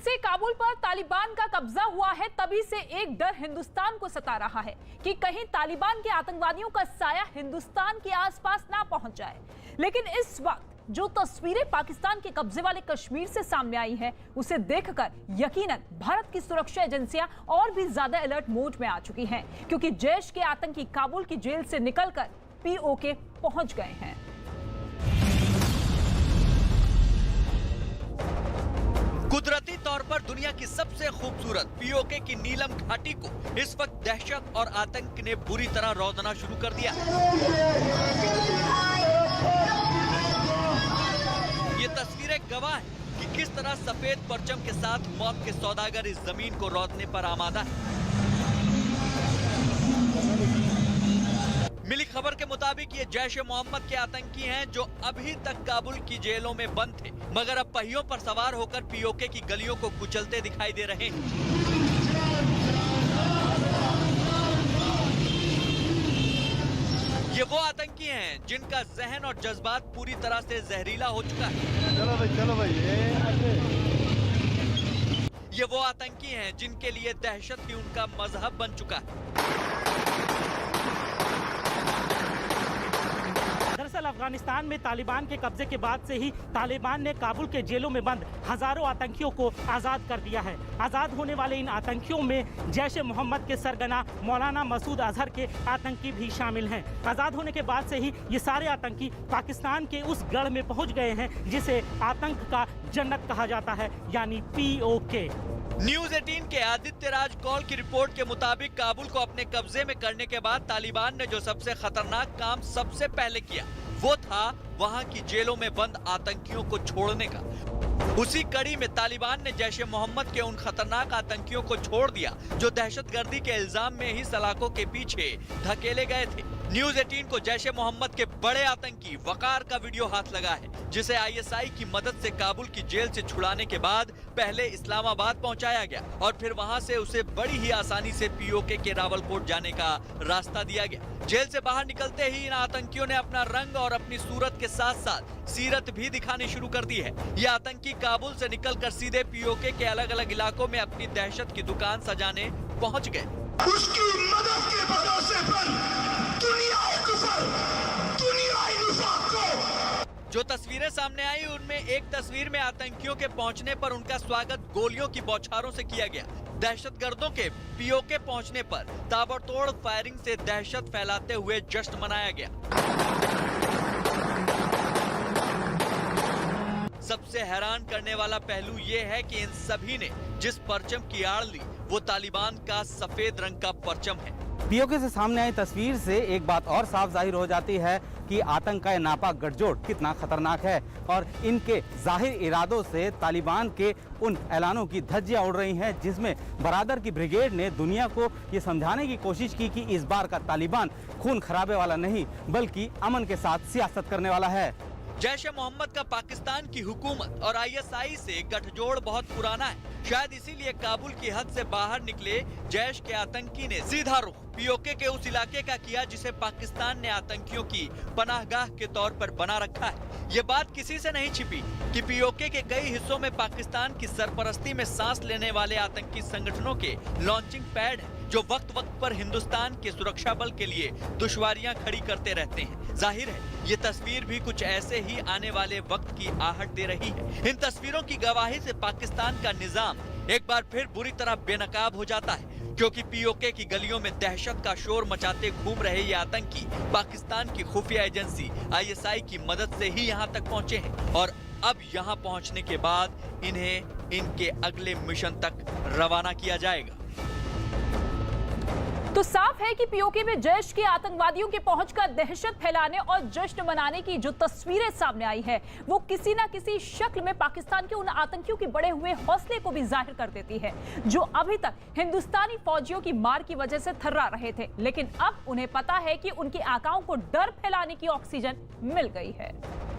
से काबुल पर तालिबान का कब्जा हुआ है, तभी से एक डर हिंदुस्तान को सता रहा है कि कहीं तालिबान के आतंकवादियों का साया हिंदुस्तान के आसपास ना पहुंच जाए। लेकिन इस वक्त जो तस्वीरें पाकिस्तान के कब्जे वाले कश्मीर से सामने आई हैं, उसे देखकर यकीनन भारत की सुरक्षा एजेंसियां और भी ज्यादा अलर्ट मोड में आ चुकी हैं, क्योंकि जैश के आतंकी काबुल की जेल से निकलकर पीओके पहुंच गए हैं। कुदरती तौर पर दुनिया की सबसे खूबसूरत पीओके की नीलम घाटी को इस वक्त दहशत और आतंक ने बुरी तरह रौंदना शुरू कर दिया। ये तस्वीरें गवाह हैं कि किस तरह सफेद परचम के साथ मौत के सौदागर इस जमीन को रौंदने पर आमादा है। मिली खबर के मुताबिक ये जैश-ए मोहम्मद के आतंकी हैं जो अभी तक काबुल की जेलों में बंद थे, मगर अब पहियों पर सवार होकर पीओके की गलियों को कुचलते दिखाई दे रहे हैं। ये वो आतंकी हैं जिनका जहन और जज्बात पूरी तरह से जहरीला हो चुका है। चलो भाई ये वो आतंकी हैं जिनके लिए दहशत ही उनका मजहब बन चुका है। दरअसल अफगानिस्तान में तालिबान के कब्जे के बाद से ही तालिबान ने काबुल के जेलों में बंद हजारों आतंकियों को आज़ाद कर दिया है। आज़ाद होने वाले इन आतंकियों में जैश-ए मोहम्मद के सरगना मौलाना मसूद अजहर के आतंकी भी शामिल हैं। आज़ाद होने के बाद से ही ये सारे आतंकी पाकिस्तान के उस गढ़ में पहुंच गए हैं जिसे आतंक का जन्नत कहा जाता है, यानी पीओके। न्यूज 18 के आदित्य राज कौल की रिपोर्ट के मुताबिक काबुल को अपने कब्जे में करने के बाद तालिबान ने जो सबसे खतरनाक काम सबसे पहले किया वो था वहां की जेलों में बंद आतंकियों को छोड़ने का। उसी कड़ी में तालिबान ने जैश-ए मोहम्मद के उन खतरनाक आतंकियों को छोड़ दिया जो दहशतगर्दी के इल्जाम में ही सलाखों के पीछे धकेले गए थे। न्यूज 18 को जैश-ए मोहम्मद के बड़े आतंकी वकार का वीडियो हाथ लगा है, जिसे आईएसआई की मदद से काबुल की जेल से छुड़ाने के बाद पहले इस्लामाबाद पहुंचाया गया और फिर वहां से उसे बड़ी ही आसानी से पीओके के रावलकोट जाने का रास्ता दिया गया। जेल से बाहर निकलते ही इन आतंकियों ने अपना रंग और अपनी सूरत के साथ साथ सीरत भी दिखानी शुरू कर दी है। ये आतंकी काबुल से निकलकर सीधे पीओके के अलग अलग इलाकों में अपनी दहशत की दुकान सजाने पहुंच गए। उसकी मदद के भरोसे पर जो तस्वीरें सामने आई उनमें एक तस्वीर में आतंकियों के पहुंचने पर उनका स्वागत गोलियों की बौछारों से किया गया। दहशतगर्दों के पीओके पहुंचने पर ताबड़तोड़ फायरिंग से दहशत फैलाते हुए जश्न मनाया गया। सबसे हैरान करने वाला पहलू ये है कि इन सभी ने जिस परचम की आड़ ली वो तालिबान का सफेद रंग का परचम है। पीओके से सामने आई तस्वीर से एक बात और साफ जाहिर हो जाती है कि आतंक का नापाक गठजोड़ कितना खतरनाक है और इनके जाहिर इरादों से तालिबान के उन ऐलानों की धज्जियां उड़ रही हैं जिसमें बरादर की ब्रिगेड ने दुनिया को ये समझाने की कोशिश की कि इस बार का तालिबान खून खराबे वाला नहीं बल्कि अमन के साथ सियासत करने वाला है। जैश-ए मोहम्मद का पाकिस्तान की हुकूमत और आईएसआई से गठजोड़ बहुत पुराना है। शायद इसीलिए काबुल की हद से बाहर निकले जैश के आतंकी ने सीधा रुख पीओके के उस इलाके का किया जिसे पाकिस्तान ने आतंकियों की पनाहगाह के तौर पर बना रखा है। ये बात किसी से नहीं छिपी कि पीओके के कई हिस्सों में पाकिस्तान की सरपरस्ती में सांस लेने वाले आतंकी संगठनों के लॉन्चिंग पैड है जो वक्त वक्त पर हिंदुस्तान के सुरक्षा बल के लिए दुश्वारियां खड़ी करते रहते हैं। जाहिर है ये तस्वीर भी कुछ ऐसे ही आने वाले वक्त की आहट दे रही है। इन तस्वीरों की गवाही से पाकिस्तान का निजाम एक बार फिर बुरी तरह बेनकाब हो जाता है, क्योंकि पीओके की गलियों में दहशत का शोर मचाते घूम रहे ये आतंकी पाकिस्तान की खुफिया एजेंसी आईएसआई की मदद से ही यहाँ तक पहुँचे हैं और अब यहाँ पहुँचने के बाद इन्हें इनके अगले मिशन तक रवाना किया जाएगा। तो साफ है कि पीओके में जैश के आतंकवादियों के पहुंचकर दहशत फैलाने और जश्न मनाने की जो तस्वीरें सामने आई है वो किसी ना किसी शक्ल में पाकिस्तान के उन आतंकियों के बढ़े हुए हौसले को भी जाहिर कर देती है जो अभी तक हिंदुस्तानी फौजियों की मार की वजह से थर्रा रहे थे, लेकिन अब उन्हें पता है कि उनके आकाओं को डर फैलाने की ऑक्सीजन मिल गई है।